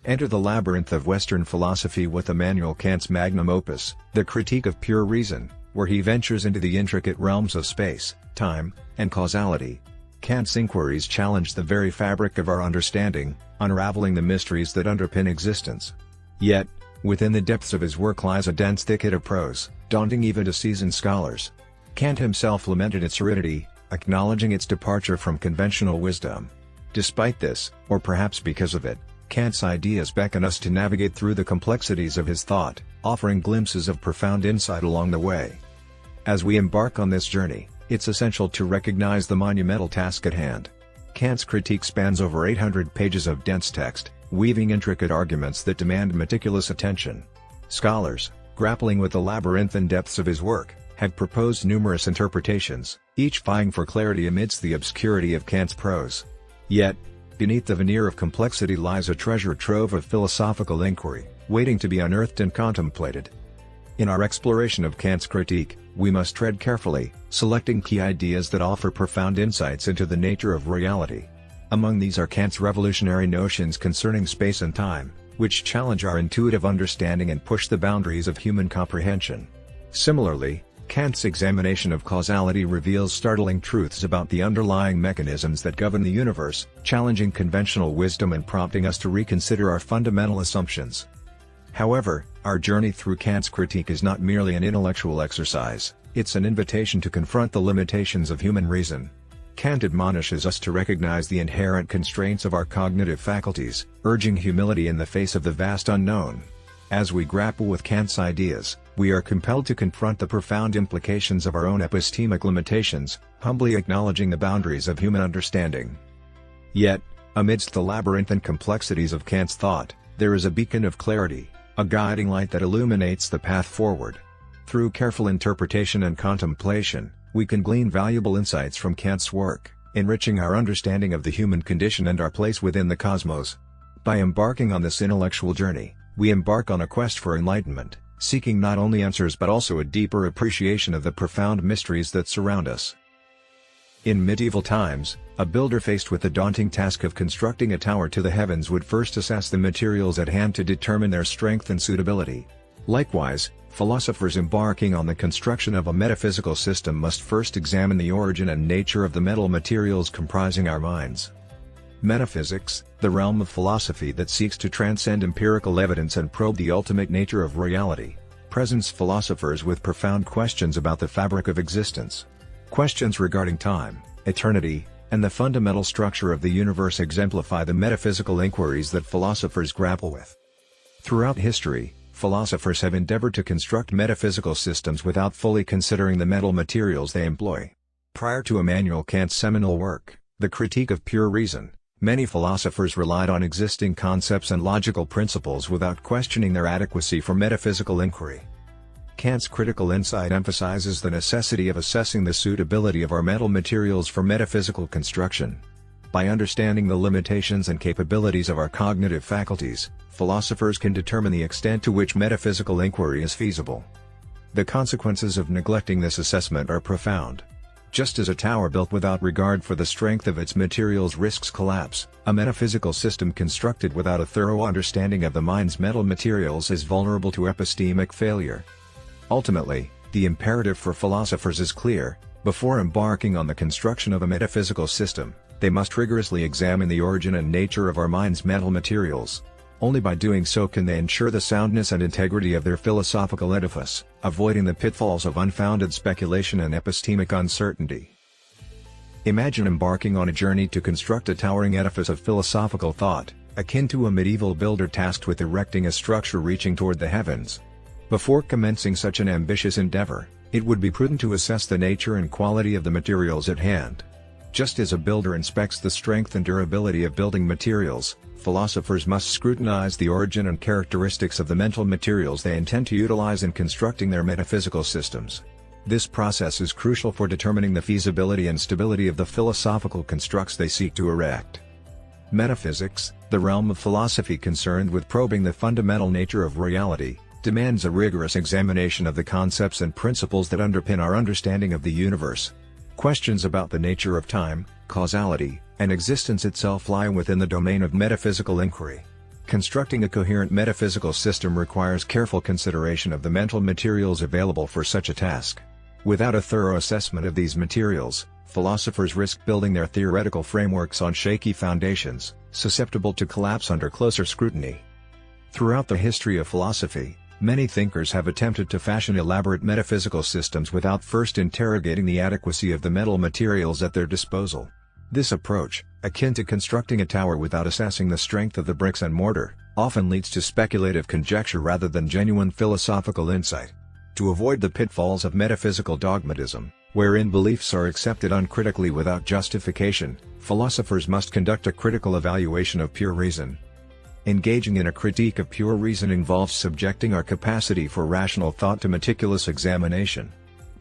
Enter the labyrinth of Western philosophy with Immanuel Kant's magnum opus, The Critique of Pure Reason, where he ventures into the intricate realms of space, time, and causality. Kant's inquiries challenge the very fabric of our understanding, unraveling the mysteries that underpin existence. Yet, within the depths of his work lies a dense thicket of prose, daunting even to seasoned scholars. Kant himself lamented its aridity, acknowledging its departure from conventional wisdom. Despite this, or perhaps because of it, Kant's ideas beckon us to navigate through the complexities of his thought, offering glimpses of profound insight along the way. As we embark on this journey, it's essential to recognize the monumental task at hand. Kant's critique spans over 800 pages of dense text, weaving intricate arguments that demand meticulous attention. Scholars, grappling with the labyrinthine depths of his work, have proposed numerous interpretations, each vying for clarity amidst the obscurity of Kant's prose. Yet, beneath the veneer of complexity lies a treasure trove of philosophical inquiry, waiting to be unearthed and contemplated. In our exploration of Kant's critique, we must tread carefully, selecting key ideas that offer profound insights into the nature of reality. Among these are Kant's revolutionary notions concerning space and time, which challenge our intuitive understanding and push the boundaries of human comprehension. Similarly, Kant's examination of causality reveals startling truths about the underlying mechanisms that govern the universe, challenging conventional wisdom and prompting us to reconsider our fundamental assumptions. However, our journey through Kant's critique is not merely an intellectual exercise, it's an invitation to confront the limitations of human reason. Kant admonishes us to recognize the inherent constraints of our cognitive faculties, urging humility in the face of the vast unknown. As we grapple with Kant's ideas, we are compelled to confront the profound implications of our own epistemic limitations, humbly acknowledging the boundaries of human understanding. Yet, amidst the labyrinthine complexities of Kant's thought, there is a beacon of clarity, a guiding light that illuminates the path forward. Through careful interpretation and contemplation, we can glean valuable insights from Kant's work, enriching our understanding of the human condition and our place within the cosmos. By embarking on this intellectual journey, we embark on a quest for enlightenment, seeking not only answers but also a deeper appreciation of the profound mysteries that surround us. In medieval times, a builder faced with the daunting task of constructing a tower to the heavens would first assess the materials at hand to determine their strength and suitability. Likewise, philosophers embarking on the construction of a metaphysical system must first examine the origin and nature of the mental materials comprising our minds. Metaphysics, the realm of philosophy that seeks to transcend empirical evidence and probe the ultimate nature of reality, presents philosophers with profound questions about the fabric of existence. Questions regarding time, eternity, and the fundamental structure of the universe exemplify the metaphysical inquiries that philosophers grapple with. Throughout history, philosophers have endeavored to construct metaphysical systems without fully considering the mental materials they employ. Prior to Immanuel Kant's seminal work, The Critique of Pure Reason, many philosophers relied on existing concepts and logical principles without questioning their adequacy for metaphysical inquiry. Kant's critical insight emphasizes the necessity of assessing the suitability of our mental materials for metaphysical construction. By understanding the limitations and capabilities of our cognitive faculties, philosophers can determine the extent to which metaphysical inquiry is feasible. The consequences of neglecting this assessment are profound. Just as a tower built without regard for the strength of its materials risks collapse, a metaphysical system constructed without a thorough understanding of the mind's mental materials is vulnerable to epistemic failure. Ultimately, the imperative for philosophers is clear: before embarking on the construction of a metaphysical system, they must rigorously examine the origin and nature of our mind's mental materials. Only by doing so can they ensure the soundness and integrity of their philosophical edifice, avoiding the pitfalls of unfounded speculation and epistemic uncertainty. Imagine embarking on a journey to construct a towering edifice of philosophical thought, akin to a medieval builder tasked with erecting a structure reaching toward the heavens. Before commencing such an ambitious endeavor, it would be prudent to assess the nature and quality of the materials at hand. Just as a builder inspects the strength and durability of building materials, philosophers must scrutinize the origin and characteristics of the mental materials they intend to utilize in constructing their metaphysical systems. This process is crucial for determining the feasibility and stability of the philosophical constructs they seek to erect. Metaphysics, the realm of philosophy concerned with probing the fundamental nature of reality, demands a rigorous examination of the concepts and principles that underpin our understanding of the universe. Questions about the nature of time, causality, and existence itself lie within the domain of metaphysical inquiry. Constructing a coherent metaphysical system requires careful consideration of the mental materials available for such a task. Without a thorough assessment of these materials, philosophers risk building their theoretical frameworks on shaky foundations, susceptible to collapse under closer scrutiny. Throughout the history of philosophy, many thinkers have attempted to fashion elaborate metaphysical systems without first interrogating the adequacy of the mental materials at their disposal. This approach, akin to constructing a tower without assessing the strength of the bricks and mortar, often leads to speculative conjecture rather than genuine philosophical insight. To avoid the pitfalls of metaphysical dogmatism, wherein beliefs are accepted uncritically without justification, philosophers must conduct a critical evaluation of pure reason. Engaging in a critique of pure reason involves subjecting our capacity for rational thought to meticulous examination.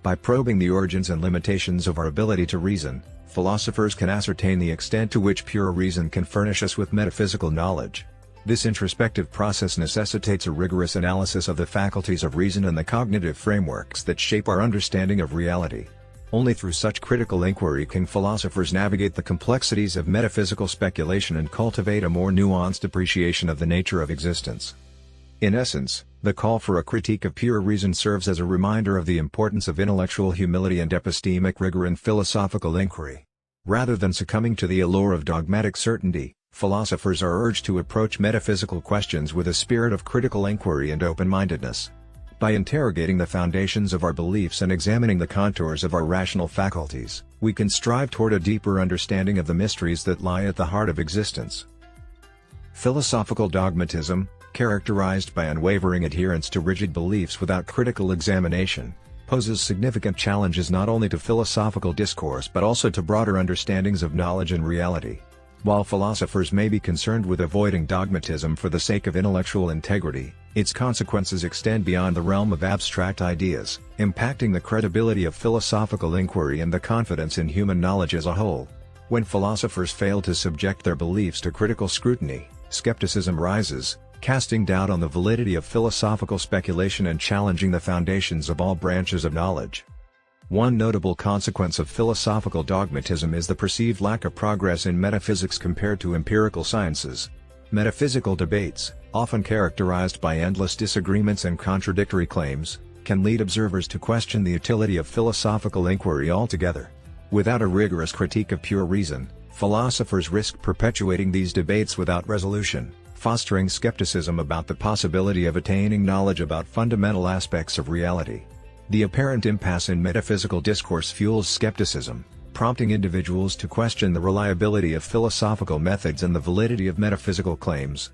By probing the origins and limitations of our ability to reason, philosophers can ascertain the extent to which pure reason can furnish us with metaphysical knowledge. This introspective process necessitates a rigorous analysis of the faculties of reason and the cognitive frameworks that shape our understanding of reality. Only through such critical inquiry can philosophers navigate the complexities of metaphysical speculation and cultivate a more nuanced appreciation of the nature of existence. In essence, the call for a critique of pure reason serves as a reminder of the importance of intellectual humility and epistemic rigor in philosophical inquiry. Rather than succumbing to the allure of dogmatic certainty, philosophers are urged to approach metaphysical questions with a spirit of critical inquiry and open-mindedness. By interrogating the foundations of our beliefs and examining the contours of our rational faculties, we can strive toward a deeper understanding of the mysteries that lie at the heart of existence. Philosophical dogmatism, characterized by unwavering adherence to rigid beliefs without critical examination, poses significant challenges not only to philosophical discourse but also to broader understandings of knowledge and reality. While philosophers may be concerned with avoiding dogmatism for the sake of intellectual integrity, its consequences extend beyond the realm of abstract ideas, impacting the credibility of philosophical inquiry and the confidence in human knowledge as a whole. When philosophers fail to subject their beliefs to critical scrutiny, skepticism rises, casting doubt on the validity of philosophical speculation and challenging the foundations of all branches of knowledge. One notable consequence of philosophical dogmatism is the perceived lack of progress in metaphysics compared to empirical sciences. Metaphysical debates, often characterized by endless disagreements and contradictory claims, can lead observers to question the utility of philosophical inquiry altogether. Without a rigorous critique of pure reason, philosophers risk perpetuating these debates without resolution, fostering skepticism about the possibility of attaining knowledge about fundamental aspects of reality. The apparent impasse in metaphysical discourse fuels skepticism, prompting individuals to question the reliability of philosophical methods and the validity of metaphysical claims.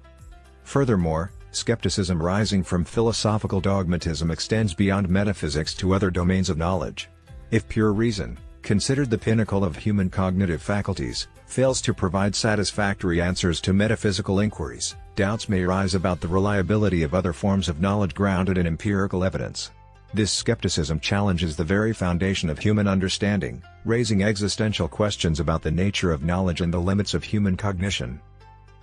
Furthermore, skepticism rising from philosophical dogmatism extends beyond metaphysics to other domains of knowledge. If pure reason, considered the pinnacle of human cognitive faculties, fails to provide satisfactory answers to metaphysical inquiries, doubts may arise about the reliability of other forms of knowledge grounded in empirical evidence. This skepticism challenges the very foundation of human understanding, raising existential questions about the nature of knowledge and the limits of human cognition.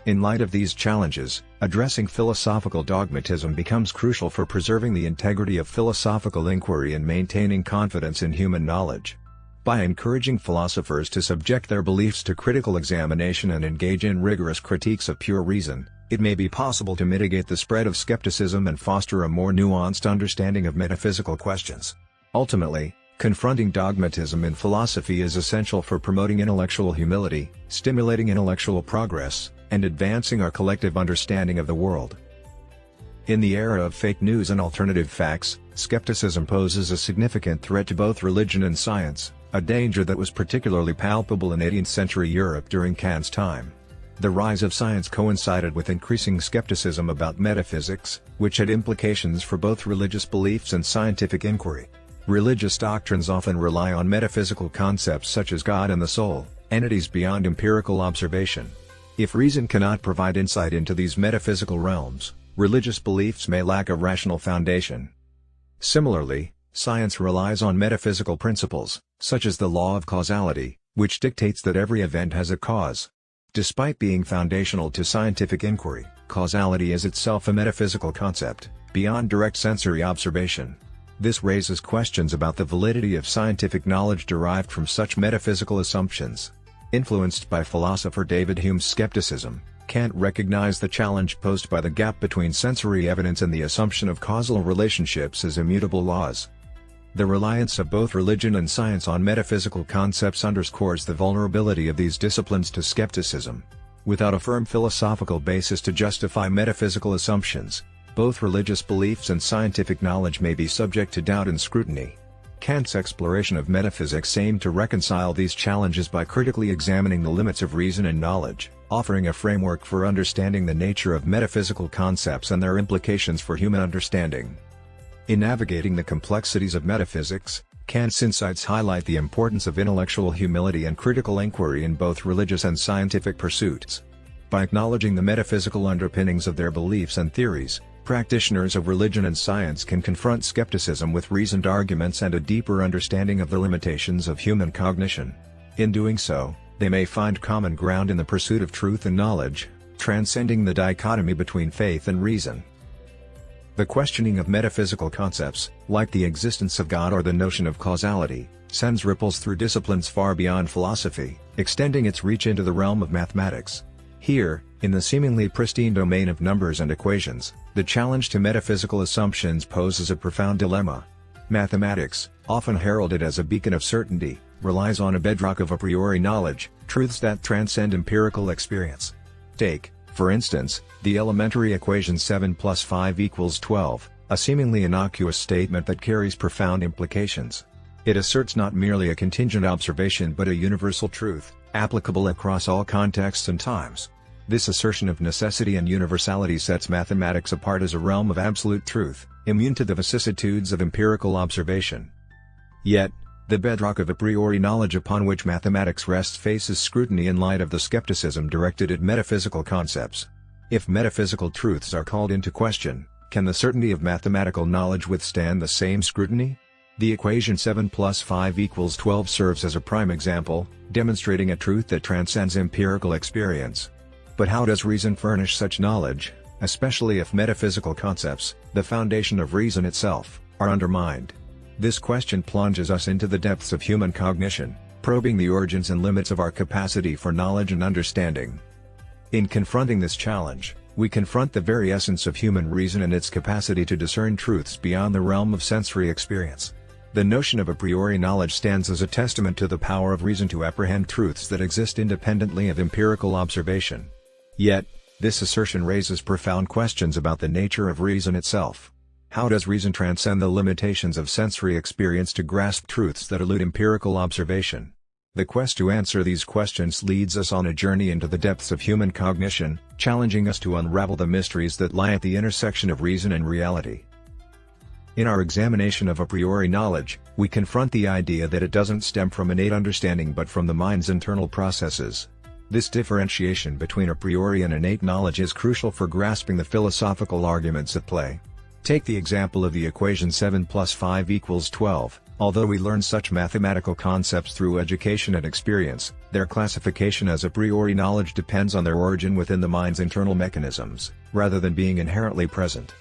In light of these challenges, addressing philosophical dogmatism becomes crucial for preserving the integrity of philosophical inquiry and maintaining confidence in human knowledge. By encouraging philosophers to subject their beliefs to critical examination and engage in rigorous critiques of pure reason, it may be possible to mitigate the spread of skepticism and foster a more nuanced understanding of metaphysical questions. Ultimately, confronting dogmatism in philosophy is essential for promoting intellectual humility, stimulating intellectual progress, and advancing our collective understanding of the world. In the era of fake news and alternative facts, skepticism poses a significant threat to both religion and science, a danger that was particularly palpable in 18th century Europe during Kant's time. The rise of science coincided with increasing skepticism about metaphysics, which had implications for both religious beliefs and scientific inquiry. Religious doctrines often rely on metaphysical concepts such as God and the soul, entities beyond empirical observation. If reason cannot provide insight into these metaphysical realms, religious beliefs may lack a rational foundation. Similarly, science relies on metaphysical principles, such as the law of causality, which dictates that every event has a cause. Despite being foundational to scientific inquiry, causality is itself a metaphysical concept, beyond direct sensory observation. This raises questions about the validity of scientific knowledge derived from such metaphysical assumptions. Influenced by philosopher David Hume's skepticism, Kant recognized the challenge posed by the gap between sensory evidence and the assumption of causal relationships as immutable laws. The reliance of both religion and science on metaphysical concepts underscores the vulnerability of these disciplines to skepticism. Without a firm philosophical basis to justify metaphysical assumptions, both religious beliefs and scientific knowledge may be subject to doubt and scrutiny. Kant's exploration of metaphysics aimed to reconcile these challenges by critically examining the limits of reason and knowledge, offering a framework for understanding the nature of metaphysical concepts and their implications for human understanding. In navigating the complexities of metaphysics, Kant's insights highlight the importance of intellectual humility and critical inquiry in both religious and scientific pursuits. By acknowledging the metaphysical underpinnings of their beliefs and theories, practitioners of religion and science can confront skepticism with reasoned arguments and a deeper understanding of the limitations of human cognition. In doing so, they may find common ground in the pursuit of truth and knowledge, transcending the dichotomy between faith and reason. The questioning of metaphysical concepts, like the existence of God or the notion of causality, sends ripples through disciplines far beyond philosophy, extending its reach into the realm of mathematics. Here, in the seemingly pristine domain of numbers and equations, the challenge to metaphysical assumptions poses a profound dilemma. Mathematics, often heralded as a beacon of certainty, relies on a bedrock of a priori knowledge, truths that transcend empirical experience. Take, for instance, the elementary equation 7 plus 5 equals 12, a seemingly innocuous statement that carries profound implications. It asserts not merely a contingent observation but a universal truth, applicable across all contexts and times. This assertion of necessity and universality sets mathematics apart as a realm of absolute truth, immune to the vicissitudes of empirical observation. Yet, the bedrock of a priori knowledge upon which mathematics rests faces scrutiny in light of the skepticism directed at metaphysical concepts. If metaphysical truths are called into question, can the certainty of mathematical knowledge withstand the same scrutiny? The equation 7 plus 5 equals 12 serves as a prime example, demonstrating a truth that transcends empirical experience. But how does reason furnish such knowledge, especially if metaphysical concepts, the foundation of reason itself, are undermined? This question plunges us into the depths of human cognition, probing the origins and limits of our capacity for knowledge and understanding. In confronting this challenge, we confront the very essence of human reason and its capacity to discern truths beyond the realm of sensory experience. The notion of a priori knowledge stands as a testament to the power of reason to apprehend truths that exist independently of empirical observation. Yet, this assertion raises profound questions about the nature of reason itself. How does reason transcend the limitations of sensory experience to grasp truths that elude empirical observation? The quest to answer these questions leads us on a journey into the depths of human cognition, challenging us to unravel the mysteries that lie at the intersection of reason and reality. In our examination of a priori knowledge, we confront the idea that it doesn't stem from innate understanding but from the mind's internal processes. This differentiation between a priori and innate knowledge is crucial for grasping the philosophical arguments at play. Take the example of the equation 7 plus 5 equals 12. Although we learn such mathematical concepts through education and experience, their classification as a priori knowledge depends on their origin within the mind's internal mechanisms, rather than being inherently present.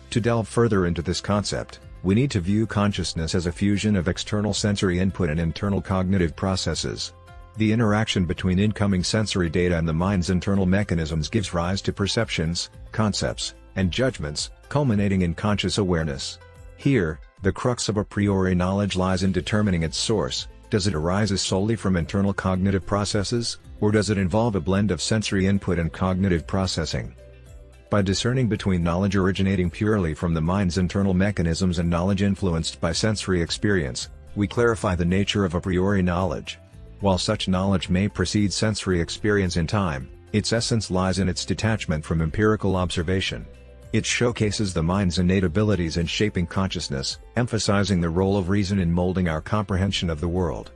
To delve further into this concept, we need to view consciousness as a fusion of external sensory input and internal cognitive processes. The interaction between incoming sensory data and the mind's internal mechanisms gives rise to perceptions, concepts, and judgments, culminating in conscious awareness. Here, the crux of a priori knowledge lies in determining its source. Does it arise solely from internal cognitive processes, or does it involve a blend of sensory input and cognitive processing? By discerning between knowledge originating purely from the mind's internal mechanisms and knowledge influenced by sensory experience, we clarify the nature of a priori knowledge. While such knowledge may precede sensory experience in time, its essence lies in its detachment from empirical observation. It showcases the mind's innate abilities in shaping consciousness, emphasizing the role of reason in molding our comprehension of the world.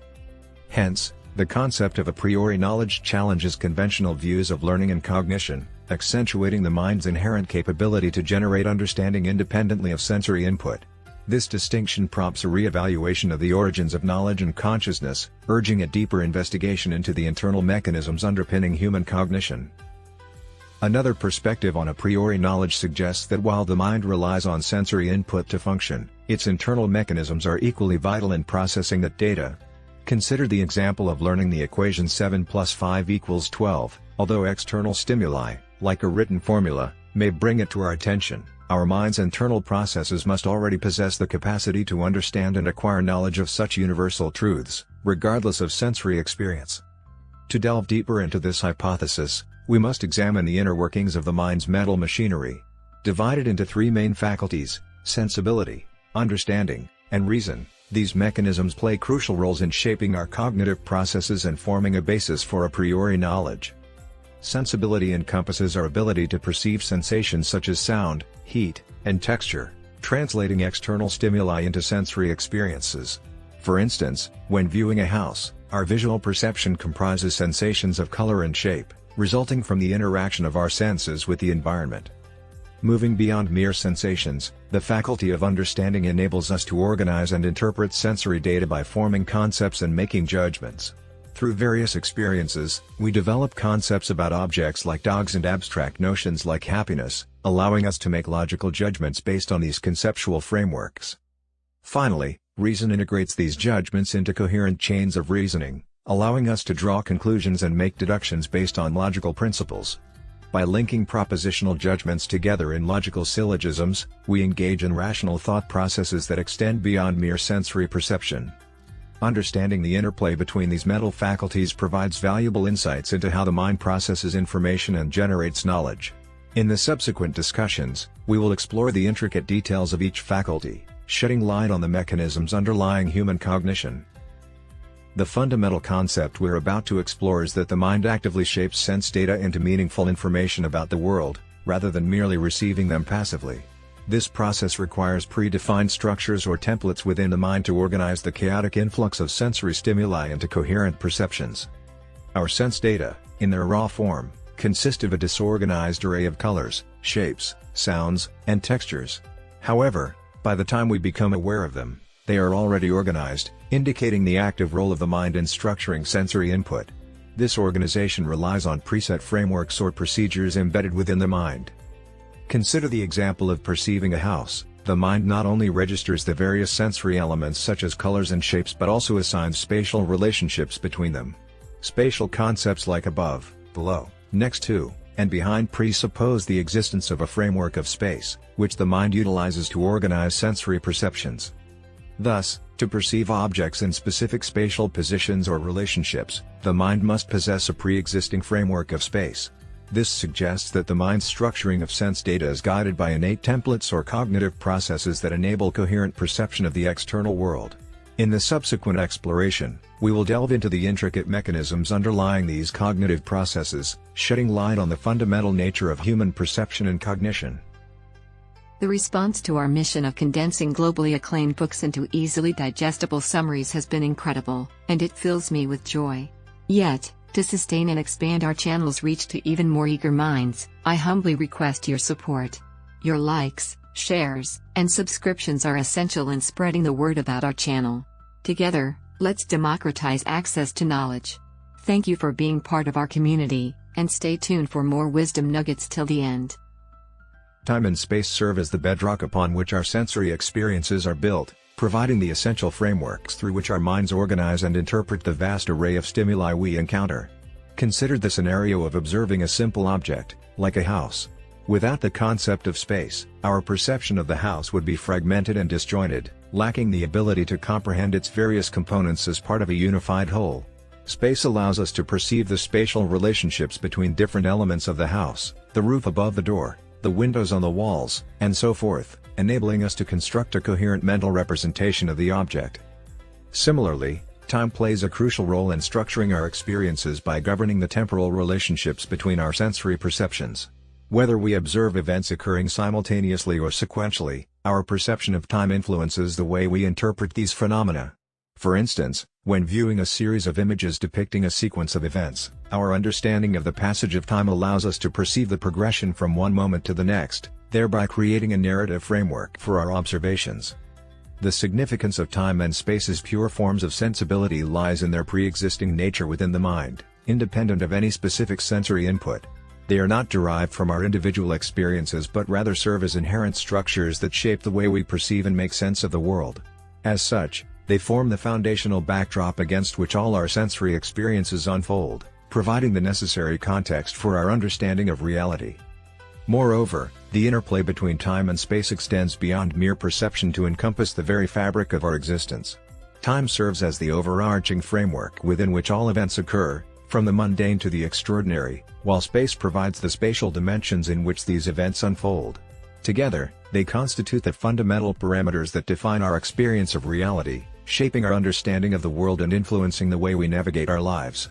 Hence, the concept of a priori knowledge challenges conventional views of learning and cognition, accentuating the mind's inherent capability to generate understanding independently of sensory input. This distinction prompts a re-evaluation of the origins of knowledge and consciousness, urging a deeper investigation into the internal mechanisms underpinning human cognition. Another perspective on a priori knowledge suggests that while the mind relies on sensory input to function, its internal mechanisms are equally vital in processing that data. Consider the example of learning the equation 7 plus 5 equals 12. Although external stimuli, like a written formula, may bring it to our attention, our mind's internal processes must already possess the capacity to understand and acquire knowledge of such universal truths, regardless of sensory experience. To delve deeper into this hypothesis, we must examine the inner workings of the mind's mental machinery. Divided into three main faculties: sensibility, understanding, and reason, these mechanisms play crucial roles in shaping our cognitive processes and forming a basis for a priori knowledge. Sensibility encompasses our ability to perceive sensations such as sound, heat, and texture, translating external stimuli into sensory experiences. For instance, when viewing a house, our visual perception comprises sensations of color and shape, resulting from the interaction of our senses with the environment. Moving beyond mere sensations, the faculty of understanding enables us to organize and interpret sensory data by forming concepts and making judgments. Through various experiences, we develop concepts about objects like dogs and abstract notions like happiness, allowing us to make logical judgments based on these conceptual frameworks. Finally, reason integrates these judgments into coherent chains of reasoning, allowing us to draw conclusions and make deductions based on logical principles. By linking propositional judgments together in logical syllogisms, we engage in rational thought processes that extend beyond mere sensory perception. Understanding the interplay between these mental faculties provides valuable insights into how the mind processes information and generates knowledge. In the subsequent discussions, we will explore the intricate details of each faculty, shedding light on the mechanisms underlying human cognition. The fundamental concept we're about to explore is that the mind actively shapes sense data into meaningful information about the world, rather than merely receiving them passively. This process requires predefined structures or templates within the mind to organize the chaotic influx of sensory stimuli into coherent perceptions. Our sense data, in their raw form, consist of a disorganized array of colors, shapes, sounds, and textures. However, by the time we become aware of them, they are already organized, indicating the active role of the mind in structuring sensory input. This organization relies on preset frameworks or procedures embedded within the mind. Consider the example of perceiving a house. The mind not only registers the various sensory elements such as colors and shapes but also assigns spatial relationships between them. Spatial concepts like above, below, next to, and behind presuppose the existence of a framework of space, which the mind utilizes to organize sensory perceptions. Thus, to perceive objects in specific spatial positions or relationships, the mind must possess a pre-existing framework of space. This suggests that the mind's structuring of sense data is guided by innate templates or cognitive processes that enable coherent perception of the external world. In the subsequent exploration, we will delve into the intricate mechanisms underlying these cognitive processes, shedding light on the fundamental nature of human perception and cognition. The response to our mission of condensing globally acclaimed books into easily digestible summaries has been incredible, and it fills me with joy. Yet, to sustain and expand our channel's reach to even more eager minds, I humbly request your support. Your likes, shares, and subscriptions are essential in spreading the word about our channel. Together, let's democratize access to knowledge. Thank you for being part of our community, and stay tuned for more wisdom nuggets till the end. Time and space serve as the bedrock upon which our sensory experiences are built, providing the essential frameworks through which our minds organize and interpret the vast array of stimuli we encounter. Consider the scenario of observing a simple object, like a house. Without the concept of space, our perception of the house would be fragmented and disjointed, lacking the ability to comprehend its various components as part of a unified whole. Space allows us to perceive the spatial relationships between different elements of the house, the roof above the door, the windows on the walls, and so forth, enabling us to construct a coherent mental representation of the object. Similarly, time plays a crucial role in structuring our experiences by governing the temporal relationships between our sensory perceptions. Whether we observe events occurring simultaneously or sequentially, our perception of time influences the way we interpret these phenomena. For instance, when viewing a series of images depicting a sequence of events, our understanding of the passage of time allows us to perceive the progression from one moment to the next, thereby creating a narrative framework for our observations. The significance of time and space as pure forms of sensibility lies in their pre-existing nature within the mind, independent of any specific sensory input. They are not derived from our individual experiences but rather serve as inherent structures that shape the way we perceive and make sense of the world. As such, they form the foundational backdrop against which all our sensory experiences unfold, providing the necessary context for our understanding of reality. Moreover, the interplay between time and space extends beyond mere perception to encompass the very fabric of our existence. Time serves as the overarching framework within which all events occur, from the mundane to the extraordinary, while space provides the spatial dimensions in which these events unfold. Together, they constitute the fundamental parameters that define our experience of reality, shaping our understanding of the world and influencing the way we navigate our lives.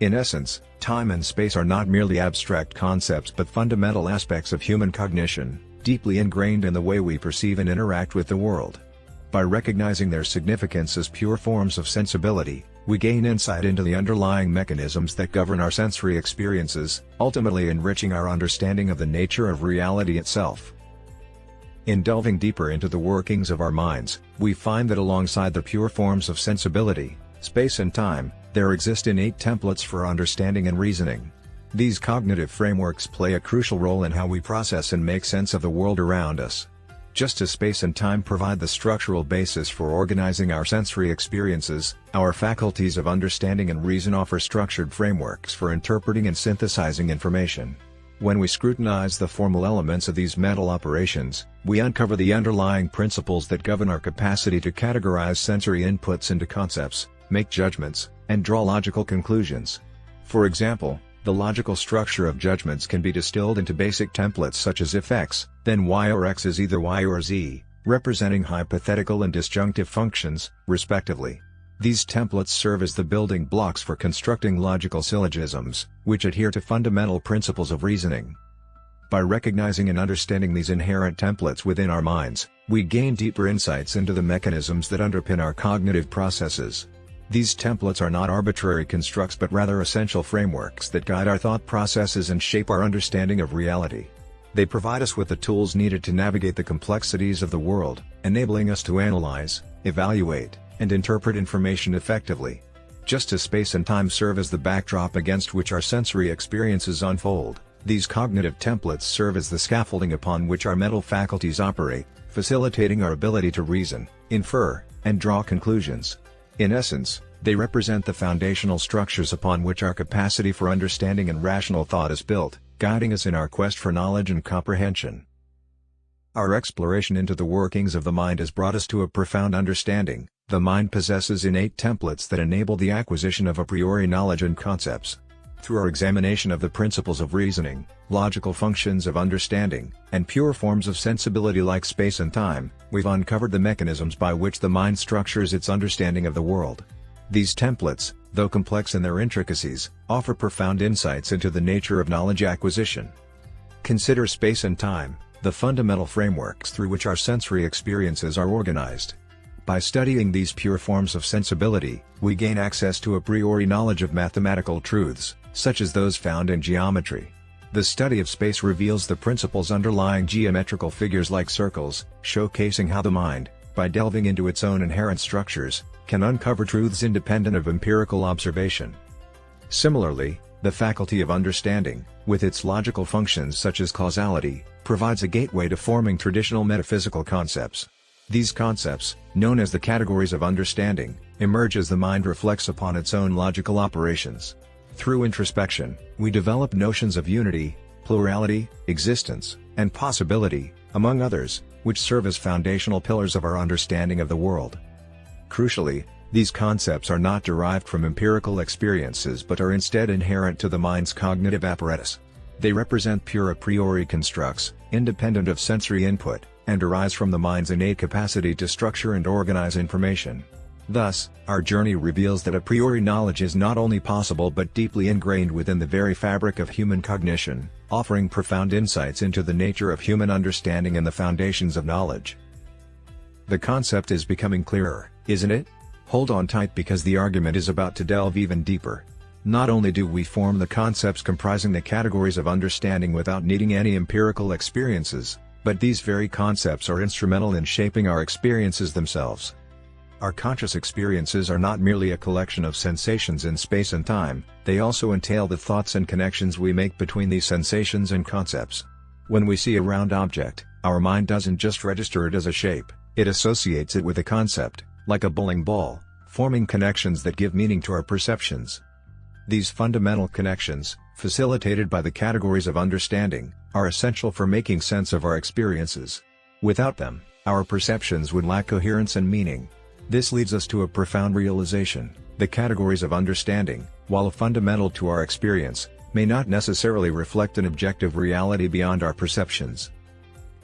In essence, time and space are not merely abstract concepts but fundamental aspects of human cognition, deeply ingrained in the way we perceive and interact with the world. By recognizing their significance as pure forms of sensibility, we gain insight into the underlying mechanisms that govern our sensory experiences, ultimately enriching our understanding of the nature of reality itself. In delving deeper into the workings of our minds, we find that alongside the pure forms of sensibility, space and time, there exist innate templates for understanding and reasoning. These cognitive frameworks play a crucial role in how we process and make sense of the world around us. Just as space and time provide the structural basis for organizing our sensory experiences, our faculties of understanding and reason offer structured frameworks for interpreting and synthesizing information. When we scrutinize the formal elements of these mental operations, we uncover the underlying principles that govern our capacity to categorize sensory inputs into concepts, make judgments, and draw logical conclusions. For example, the logical structure of judgments can be distilled into basic templates such as if X, then Y, or X is either Y or Z, representing hypothetical and disjunctive functions, respectively. These templates serve as the building blocks for constructing logical syllogisms, which adhere to fundamental principles of reasoning. By recognizing and understanding these inherent templates within our minds, we gain deeper insights into the mechanisms that underpin our cognitive processes. These templates are not arbitrary constructs but rather essential frameworks that guide our thought processes and shape our understanding of reality. They provide us with the tools needed to navigate the complexities of the world, enabling us to analyze, evaluate, and interpret information effectively. Just as space and time serve as the backdrop against which our sensory experiences unfold, these cognitive templates serve as the scaffolding upon which our mental faculties operate, facilitating our ability to reason, infer, and draw conclusions. In essence, they represent the foundational structures upon which our capacity for understanding and rational thought is built, guiding us in our quest for knowledge and comprehension. Our exploration into the workings of the mind has brought us to a profound understanding. The mind possesses innate templates that enable the acquisition of a priori knowledge and concepts. Through our examination of the principles of reasoning, logical functions of understanding, and pure forms of sensibility like space and time, we've uncovered the mechanisms by which the mind structures its understanding of the world. These templates, though complex in their intricacies, offer profound insights into the nature of knowledge acquisition. Consider space and time, the fundamental frameworks through which our sensory experiences are organized. By studying these pure forms of sensibility, we gain access to a priori knowledge of mathematical truths, such as those found in geometry. The study of space reveals the principles underlying geometrical figures like circles, showcasing how the mind, by delving into its own inherent structures, can uncover truths independent of empirical observation. Similarly, the faculty of understanding, with its logical functions such as causality, provides a gateway to forming traditional metaphysical concepts. These concepts, known as the categories of understanding, emerge as the mind reflects upon its own logical operations. Through introspection, we develop notions of unity, plurality, existence, and possibility, among others, which serve as foundational pillars of our understanding of the world. Crucially, these concepts are not derived from empirical experiences but are instead inherent to the mind's cognitive apparatus. They represent pure a priori constructs, independent of sensory input, and arise from the mind's innate capacity to structure and organize information. Thus, our journey reveals that a priori knowledge is not only possible but deeply ingrained within the very fabric of human cognition, offering profound insights into the nature of human understanding and the foundations of knowledge. The concept is becoming clearer, isn't it? Hold on tight because the argument is about to delve even deeper. Not only do we form the concepts comprising the categories of understanding without needing any empirical experiences, but these very concepts are instrumental in shaping our experiences themselves. Our conscious experiences are not merely a collection of sensations in space and time, they also entail the thoughts and connections we make between these sensations and concepts. When we see a round object, our mind doesn't just register it as a shape, it associates it with a concept, like a bowling ball, forming connections that give meaning to our perceptions. These fundamental connections, facilitated by the categories of understanding, are essential for making sense of our experiences. Without them, our perceptions would lack coherence and meaning. This leads us to a profound realization: the categories of understanding, while fundamental to our experience, may not necessarily reflect an objective reality beyond our perceptions.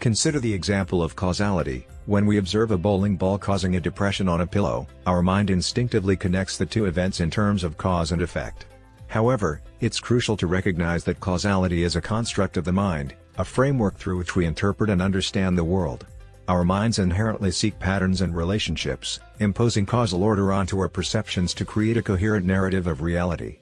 Consider the example of causality. When we observe a bowling ball causing a depression on a pillow, our mind instinctively connects the two events in terms of cause and effect. However, it's crucial to recognize that causality is a construct of the mind, a framework through which we interpret and understand the world. Our minds inherently seek patterns and relationships, imposing causal order onto our perceptions to create a coherent narrative of reality.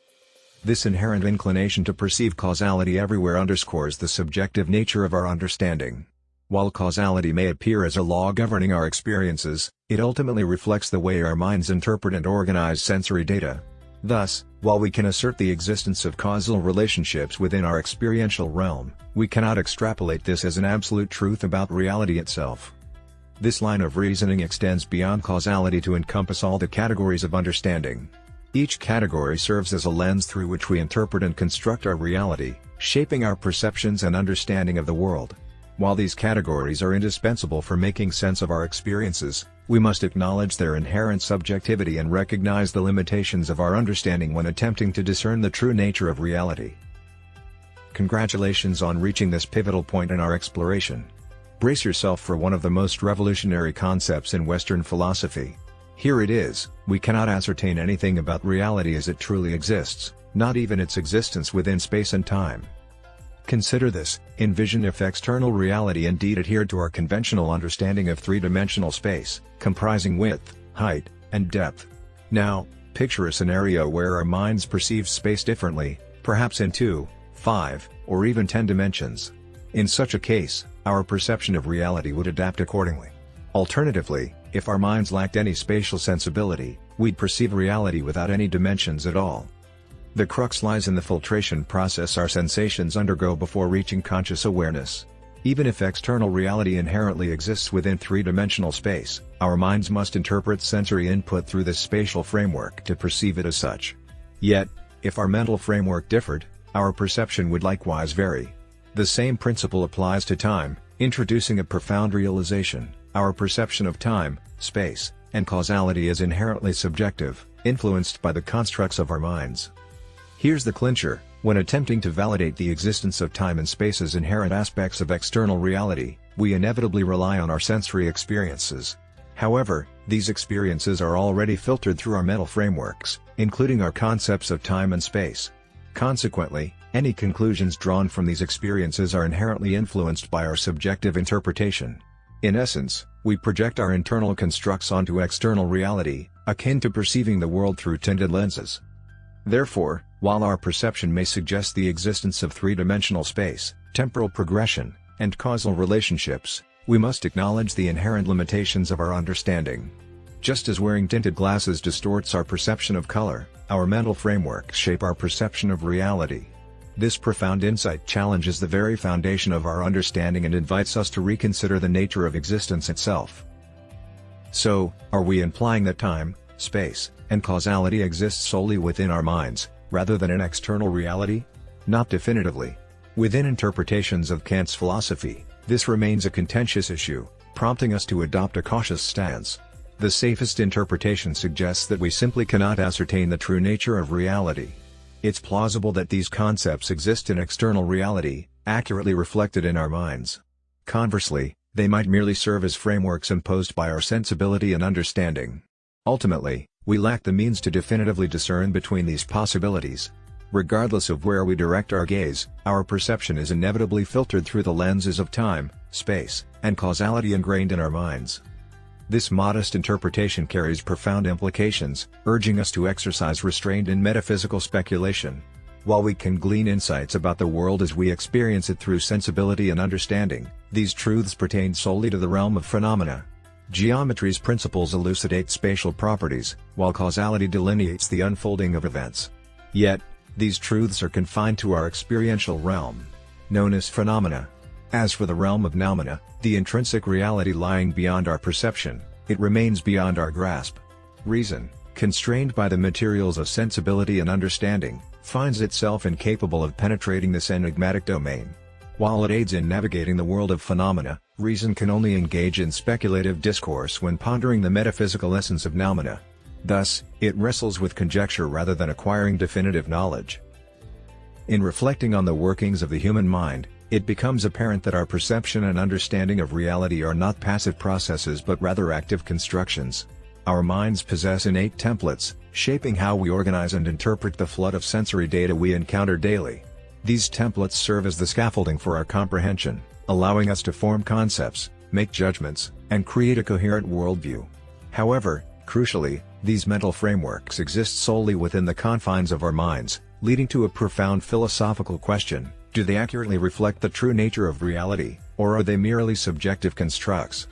This inherent inclination to perceive causality everywhere underscores the subjective nature of our understanding. While causality may appear as a law governing our experiences, it ultimately reflects the way our minds interpret and organize sensory data. Thus, while we can assert the existence of causal relationships within our experiential realm, we cannot extrapolate this as an absolute truth about reality itself. This line of reasoning extends beyond causality to encompass all the categories of understanding. Each category serves as a lens through which we interpret and construct our reality, shaping our perceptions and understanding of the world. While these categories are indispensable for making sense of our experiences, we must acknowledge their inherent subjectivity and recognize the limitations of our understanding when attempting to discern the true nature of reality. Congratulations on reaching this pivotal point in our exploration. Brace yourself for one of the most revolutionary concepts in Western philosophy. Here it is: we cannot ascertain anything about reality as it truly exists, not even its existence within space and time. Consider this: envision if external reality indeed adhered to our conventional understanding of three-dimensional space, comprising width, height, and depth. Now, picture a scenario where our minds perceive space differently, perhaps in 2, 5, or even 10 dimensions. In such a case, our perception of reality would adapt accordingly. Alternatively, if our minds lacked any spatial sensibility, we'd perceive reality without any dimensions at all. The crux lies in the filtration process our sensations undergo before reaching conscious awareness. Even if external reality inherently exists within three-dimensional space, our minds must interpret sensory input through this spatial framework to perceive it as such. Yet, if our mental framework differed, our perception would likewise vary. The same principle applies to time, introducing a profound realization: our perception of time, space, and causality is inherently subjective, influenced by the constructs of our minds. Here's the clincher: when attempting to validate the existence of time and space as inherent aspects of external reality, we inevitably rely on our sensory experiences. However, these experiences are already filtered through our mental frameworks, including our concepts of time and space. Consequently, any conclusions drawn from these experiences are inherently influenced by our subjective interpretation. In essence, we project our internal constructs onto external reality, akin to perceiving the world through tinted lenses. Therefore, while our perception may suggest the existence of three-dimensional space, temporal progression, and causal relationships, we must acknowledge the inherent limitations of our understanding. Just as wearing tinted glasses distorts our perception of color, our mental frameworks shape our perception of reality. This profound insight challenges the very foundation of our understanding and invites us to reconsider the nature of existence itself. So, are we implying that time, space, and causality exist solely within our minds, rather than in external reality? Not definitively. Within interpretations of Kant's philosophy, this remains a contentious issue, prompting us to adopt a cautious stance. The safest interpretation suggests that we simply cannot ascertain the true nature of reality. It's plausible that these concepts exist in external reality, accurately reflected in our minds. Conversely, they might merely serve as frameworks imposed by our sensibility and understanding. Ultimately, we lack the means to definitively discern between these possibilities. Regardless of where we direct our gaze, our perception is inevitably filtered through the lenses of time, space, and causality ingrained in our minds. This modest interpretation carries profound implications, urging us to exercise restraint in metaphysical speculation. While we can glean insights about the world as we experience it through sensibility and understanding, these truths pertain solely to the realm of phenomena. Geometry's principles elucidate spatial properties, while causality delineates the unfolding of events. Yet, these truths are confined to our experiential realm, known as phenomena. As for the realm of noumena, the intrinsic reality lying beyond our perception, it remains beyond our grasp. Reason, constrained by the materials of sensibility and understanding, finds itself incapable of penetrating this enigmatic domain. While it aids in navigating the world of phenomena, reason can only engage in speculative discourse when pondering the metaphysical essence of noumena. Thus, it wrestles with conjecture rather than acquiring definitive knowledge. In reflecting on the workings of the human mind, it becomes apparent that our perception and understanding of reality are not passive processes but rather active constructions. Our minds possess innate templates, shaping how we organize and interpret the flood of sensory data we encounter daily. These templates serve as the scaffolding for our comprehension, allowing us to form concepts, make judgments, and create a coherent worldview. However, crucially, these mental frameworks exist solely within the confines of our minds, leading to a profound philosophical question: do they accurately reflect the true nature of reality, or are they merely subjective constructs?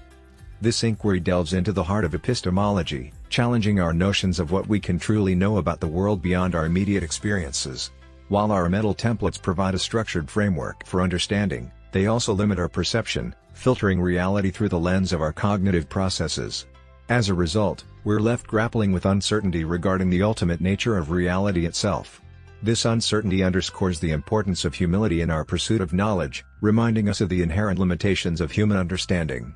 This inquiry delves into the heart of epistemology, challenging our notions of what we can truly know about the world beyond our immediate experiences. While our mental templates provide a structured framework for understanding, they also limit our perception, filtering reality through the lens of our cognitive processes. As a result, we're left grappling with uncertainty regarding the ultimate nature of reality itself. This uncertainty underscores the importance of humility in our pursuit of knowledge, reminding us of the inherent limitations of human understanding.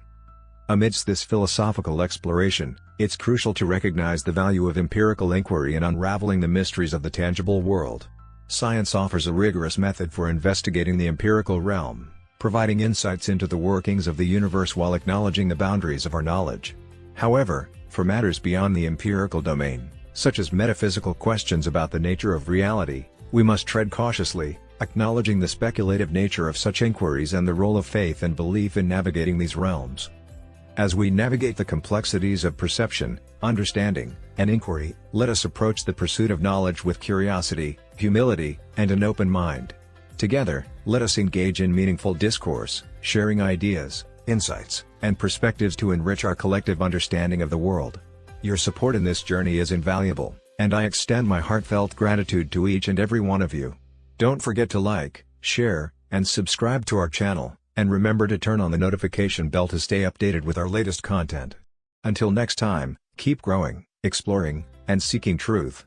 Amidst this philosophical exploration, it's crucial to recognize the value of empirical inquiry in unraveling the mysteries of the tangible world. Science offers a rigorous method for investigating the empirical realm, providing insights into the workings of the universe while acknowledging the boundaries of our knowledge. However, for matters beyond the empirical domain, such as metaphysical questions about the nature of reality, we must tread cautiously, acknowledging the speculative nature of such inquiries and the role of faith and belief in navigating these realms. As we navigate the complexities of perception, understanding, and inquiry, let us approach the pursuit of knowledge with curiosity, humility, and an open mind. Together, let us engage in meaningful discourse, sharing ideas, insights, and perspectives to enrich our collective understanding of the world. Your support in this journey is invaluable, and I extend my heartfelt gratitude to each and every one of you. Don't forget to like, share, and subscribe to our channel, and remember to turn on the notification bell to stay updated with our latest content. Until next time, keep growing, exploring, and seeking truth.